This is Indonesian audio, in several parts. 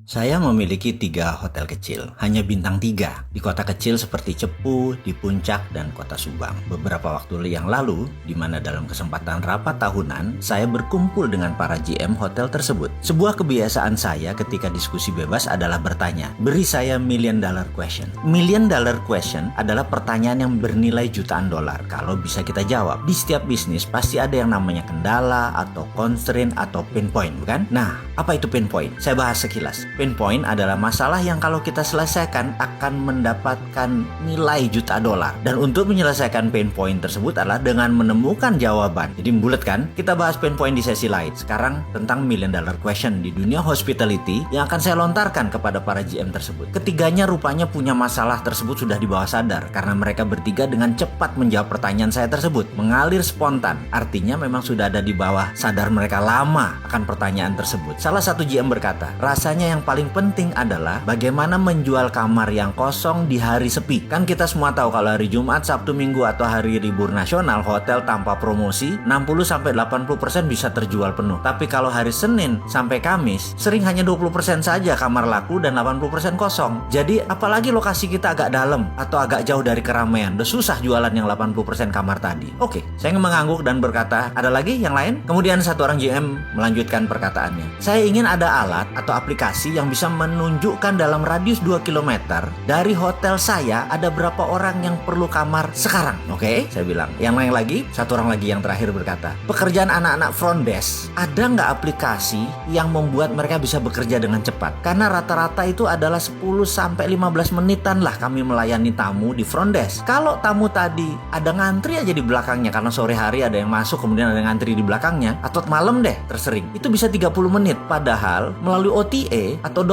Saya memiliki 3 hotel kecil, hanya bintang 3, di kota kecil seperti Cepu, di Puncak, dan kota Subang. Beberapa waktu yang lalu, di mana dalam kesempatan rapat tahunan, saya berkumpul dengan para GM hotel tersebut. Sebuah kebiasaan saya ketika diskusi bebas adalah bertanya, beri saya million dollar question. Million dollar question adalah pertanyaan yang bernilai jutaan dolar. Kalau bisa kita jawab, di setiap bisnis pasti ada yang namanya kendala, atau constraint, atau pain point, bukan? Nah, apa itu pain point? Saya bahas sekilas. Pain point adalah masalah yang kalau kita selesaikan akan mendapatkan nilai juta dolar. Dan untuk menyelesaikan pain point tersebut adalah dengan menemukan jawaban. Jadi bulat kan? Kita bahas pain point di sesi lain. Sekarang tentang million dollar question di dunia hospitality yang akan saya lontarkan kepada para GM tersebut. Ketiganya rupanya punya masalah tersebut sudah di bawah sadar karena mereka bertiga dengan cepat menjawab pertanyaan saya tersebut. Mengalir spontan. Artinya memang sudah ada di bawah sadar mereka lama akan pertanyaan tersebut. Salah satu GM berkata, rasanya yang paling penting adalah bagaimana menjual kamar yang kosong di hari sepi. Kan kita semua tahu kalau hari Jumat, Sabtu, Minggu atau hari libur nasional, hotel tanpa promosi 60-80% bisa terjual penuh. Tapi kalau hari Senin sampai Kamis, sering hanya 20% saja kamar laku dan 80% kosong. Jadi apalagi lokasi kita agak dalam atau agak jauh dari keramaian, udah susah jualan yang 80% kamar tadi. Oke, saya mengangguk dan berkata, ada lagi yang lain? Kemudian satu orang GM melanjutkan perkataannya. Saya ingin ada alat atau aplikasi yang bisa menunjukkan dalam radius 2 km dari hotel saya ada berapa orang yang perlu kamar sekarang. Oke, saya bilang. Yang lain lagi, satu orang lagi yang terakhir berkata, pekerjaan anak-anak front desk, ada nggak aplikasi yang membuat mereka bisa bekerja dengan cepat? Karena rata-rata itu adalah 10-15 menitan lah kami melayani tamu di front desk. Kalau tamu tadi ada ngantri aja di belakangnya karena sore hari ada yang masuk kemudian ada ngantri di belakangnya, atau malam deh tersering, itu bisa 30 menit. Padahal melalui OTA atau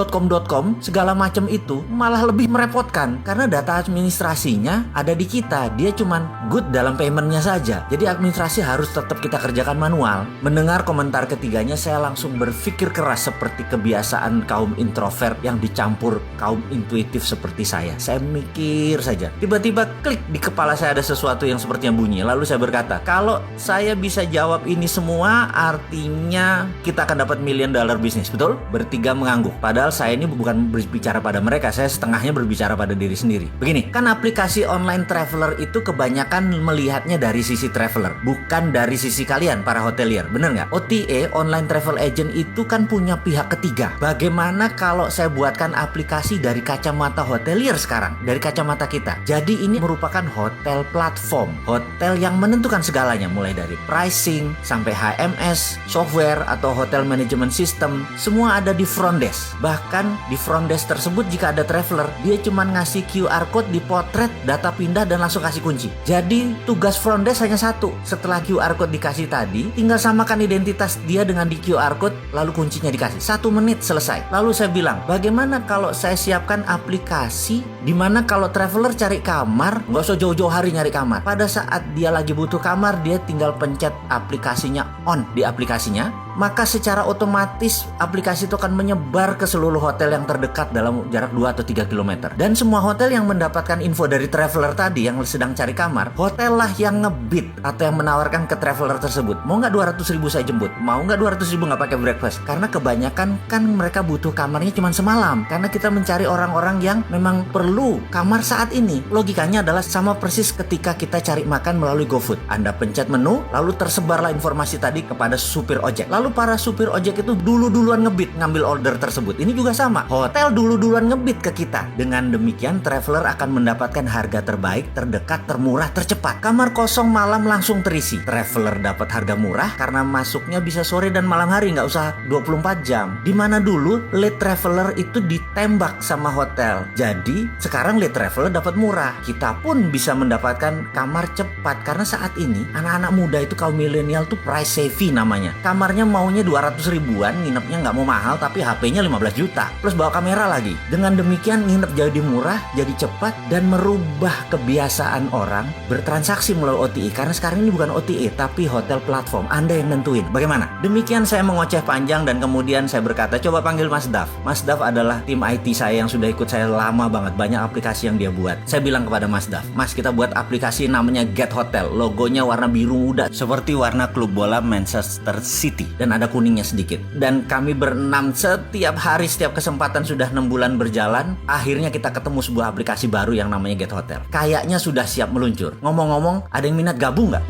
.com segala macam itu malah lebih merepotkan karena data administrasinya ada di kita. Dia cuman good dalam paymentnya saja. Jadi administrasi harus tetap kita kerjakan manual. Mendengar komentar ketiganya, saya langsung berpikir keras seperti kebiasaan kaum introvert yang dicampur kaum intuitif seperti saya. Saya mikir saja. Tiba-tiba klik di kepala saya ada sesuatu yang sepertinya bunyi. Lalu saya berkata, kalau saya bisa jawab ini semua artinya kita akan dapat million dollar bisnis. Betul? Bertiga mengangguk. Padahal saya ini bukan berbicara pada mereka, saya setengahnya berbicara pada diri sendiri. Begini, kan aplikasi online traveler itu kebanyakan melihatnya dari sisi traveler, bukan dari sisi kalian para hotelier. Bener nggak? OTA, online travel agent, itu kan punya pihak ketiga. Bagaimana kalau saya buatkan aplikasi dari kacamata hotelier sekarang, dari kacamata kita? Jadi ini merupakan hotel platform, hotel yang menentukan segalanya, mulai dari pricing sampai HMS, software atau hotel management system, semua ada di front desk. Bahkan di front desk tersebut jika ada traveler, dia cuma ngasih QR code, dipotret, data pindah dan langsung kasih kunci. Jadi tugas front desk hanya satu. Setelah QR code dikasih tadi, tinggal samakan identitas dia dengan di QR code, lalu kuncinya dikasih. 1 menit selesai. Lalu saya bilang, bagaimana kalau saya siapkan aplikasi di mana kalau traveler cari kamar, nggak usah jauh-jauh hari nyari kamar. Pada saat dia lagi butuh kamar, dia tinggal pencet aplikasinya on di aplikasinya, maka secara otomatis aplikasi itu akan menyebar ke seluruh hotel yang terdekat dalam jarak 2 atau 3 km. Dan semua hotel yang mendapatkan info dari traveler tadi yang sedang cari kamar, hotel lah yang ngebid atau yang menawarkan ke traveler tersebut. Mau nggak 200.000 saya jemput? Mau nggak 200.000 nggak pakai breakfast? Karena kebanyakan kan mereka butuh kamarnya cuma semalam. Karena kita mencari orang-orang yang memang perlu kamar saat ini. Logikanya adalah sama persis ketika kita cari makan melalui GoFood. Anda pencet menu, lalu tersebarlah informasi tadi kepada supir ojek. Lalu para supir ojek itu duluan ngebid ngambil order tersebut. Ini juga sama. Hotel duluan ngebid ke kita. Dengan demikian traveler akan mendapatkan harga terbaik, terdekat, termurah, tercepat. Kamar kosong malam langsung terisi. Traveler dapat harga murah karena masuknya bisa sore dan malam hari, nggak usah 24 jam. Dimana dulu late traveler itu ditembak sama hotel. Jadi sekarang late traveler dapat murah. Kita pun bisa mendapatkan kamar cepat karena saat ini anak-anak muda itu kaum milenial tuh price savvy namanya. Kamarnya maunya 200 ribuan, nginepnya nggak mau mahal tapi HP-nya 15 juta. Plus bawa kamera lagi. Dengan demikian nginep jadi murah, jadi cepat, dan merubah kebiasaan orang bertransaksi melalui OTA. Karena sekarang ini bukan OTA tapi hotel platform. Anda yang nentuin. Bagaimana? Demikian saya mengoceh panjang dan kemudian saya berkata, coba panggil Mas Daf. Mas Daf adalah tim IT saya yang sudah ikut saya lama banget. Banyak aplikasi yang dia buat. Saya bilang kepada Mas Daf, Mas, kita buat aplikasi namanya Get Hotel. Logonya warna biru muda seperti warna klub bola Manchester City. Dan dan ada kuningnya sedikit. Dan kami berenam setiap hari, setiap kesempatan sudah 6 bulan berjalan. Akhirnya kita ketemu sebuah aplikasi baru yang namanya Get Hotel. Kayaknya sudah siap meluncur. Ngomong-ngomong, ada yang minat gabung nggak?